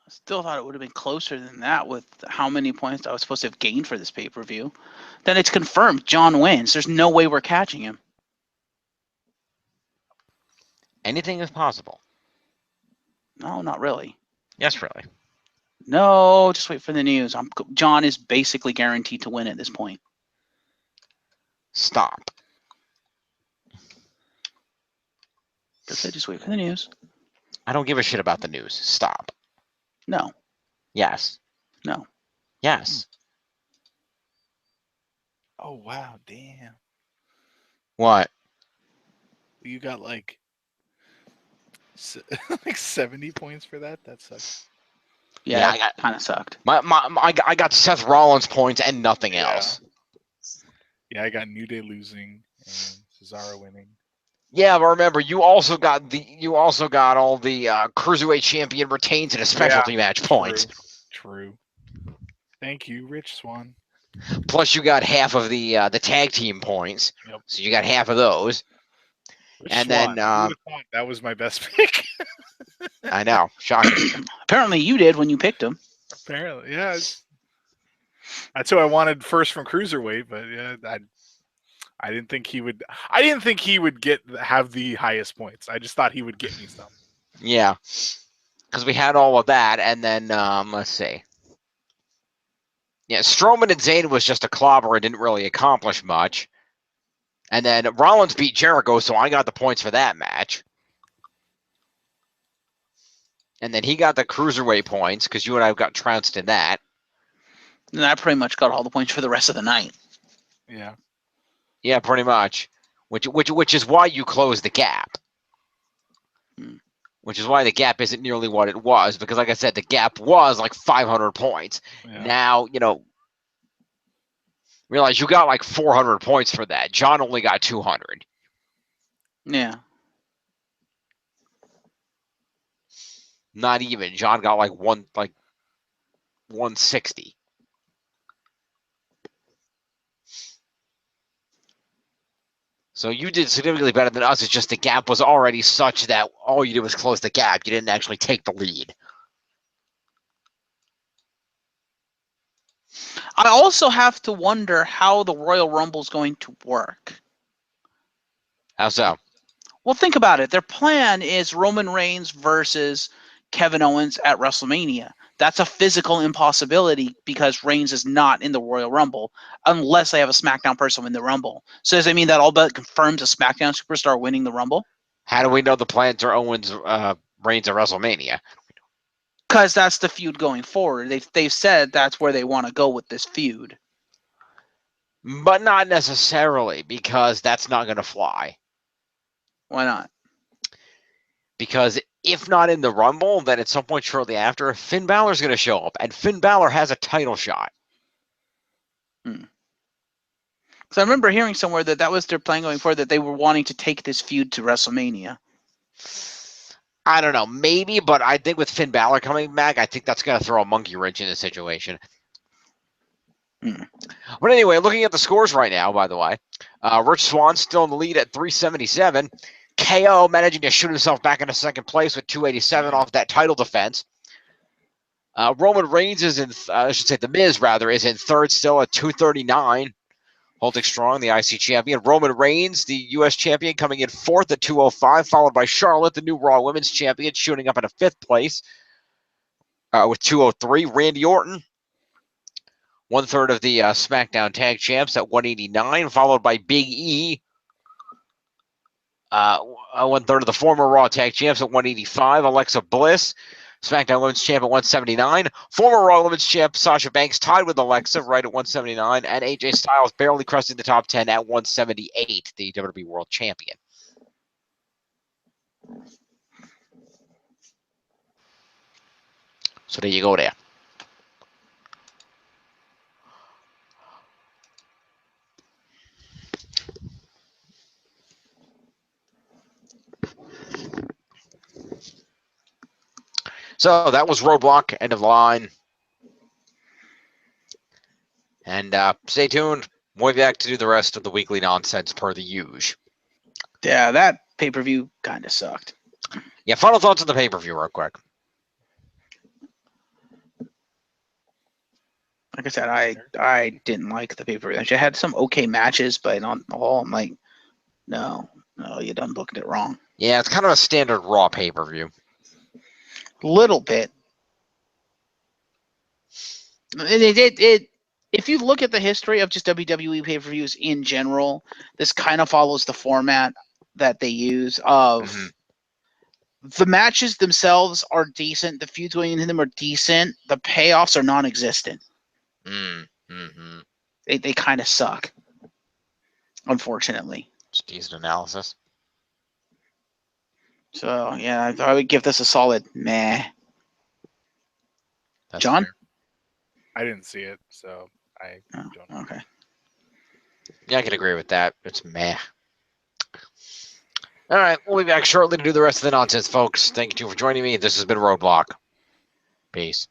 I still thought it would have been closer than that with how many points I was supposed to have gained for this pay-per-view. Then it's confirmed John wins. There's no way we're catching him. Anything is possible. No, not really. Yes, really. No, just wait for the news. John is basically guaranteed to win at this point. Stop. Just wait for the news. I don't give a shit about the news. Stop. No. Yes. No. Yes. Oh, wow, damn. What? You got like 70 points for that? That sucks. Yeah, I got kind of sucked. I got Seth Rollins points and nothing Yeah. else. Yeah, I got New Day losing and Cesaro winning. Yeah, but remember, you also got all the cruiserweight champion retains and a specialty match points. True. Thank you, Rich Swan. Plus, you got half of the tag team points. Yep. So you got half of those. Rich And Swan. then, Who would've thought that was my best pick. I know, shocking. Apparently you did when you picked him. Apparently, yeah. That's who I wanted first from cruiserweight, but yeah, I didn't think he would. I didn't think he would have the highest points. I just thought he would get me some. Yeah, because we had all of that, and then let's see. Yeah, Strowman and Zayn was just a clobber and didn't really accomplish much. And then Rollins beat Jericho, so I got the points for that match. And then he got the cruiserweight points because you and I got trounced in that. And I pretty much got all the points for the rest of the night. Yeah. Yeah, pretty much. Which is why you closed the gap. which is why the gap isn't nearly what it was. Because, like I said, the gap was like 500 points. Yeah. Now, realize you got like 400 points for that. John only got 200. Yeah. Not even. John got like 160. So you did significantly better than us. It's just the gap was already such that all you did was close the gap. You didn't actually take the lead. I also have to wonder how the Royal Rumble is going to work. How so? Well, think about it. Their plan is Roman Reigns versus Kevin Owens at WrestleMania. That's a physical impossibility because Reigns is not in the Royal Rumble unless they have a SmackDown person win the Rumble. So does that mean that all but confirms a SmackDown superstar winning the Rumble? How do we know the plans are Owens Reigns at WrestleMania? Because that's the feud going forward. They've said that's where they want to go with this feud. But not necessarily, because that's not going to fly. Why not? Because if not in the Rumble, then at some point shortly after, Finn Balor's going to show up, and Finn Balor has a title shot. Because I remember hearing somewhere that was their plan going forward, that they were wanting to take this feud to WrestleMania. I don't know, maybe, but I think with Finn Balor coming back, I think that's going to throw a monkey wrench in the situation. But anyway, looking at the scores right now, by the way, Rich Swann still in the lead at 377. KO managing to shoot himself back into second place with 287 off that title defense. Roman Reigns is in, I should say The Miz, rather, is in third still at 239. Holding strong, the IC champion. Roman Reigns, the U.S. champion, coming in fourth at 205, followed by Charlotte, the new Raw Women's champion, shooting up into fifth place with 203. Randy Orton, 1/3 of the SmackDown Tag Champs at 189, followed by Big E, 1/3 of the former Raw Tag Champs at 185. Alexa Bliss, SmackDown Women's Champ at 179. Former Raw Women's Champ Sasha Banks tied with Alexa right at 179. And AJ Styles barely cresting the top 10 at 178, the WWE World Champion. So there you go there. So that was Roadblock, end of line. And stay tuned. We'll be back to do the rest of the weekly nonsense per the usual. Yeah, that pay-per-view kind of sucked. Yeah, final thoughts on the pay-per-view real quick. Like I said, I didn't like the pay-per-view. I had some okay matches, but on the whole, I'm like, no, you done looked at it wrong. Yeah, it's kind of a standard Raw pay-per-view. Little bit. If you look at the history of just WWE pay-per-views in general, this kind of follows the format that they use of the matches themselves are decent, the feuds going into them are decent, the payoffs are non-existent. They kind of suck, unfortunately. It's decent analysis. So, yeah, I would give this a solid meh. That's John? fair. I didn't see it, so I don't know. Okay. Yeah, I can agree with that. It's meh. All right, we'll be back shortly to do the rest of the nonsense, folks. Thank you for joining me. This has been Roadblock. Peace.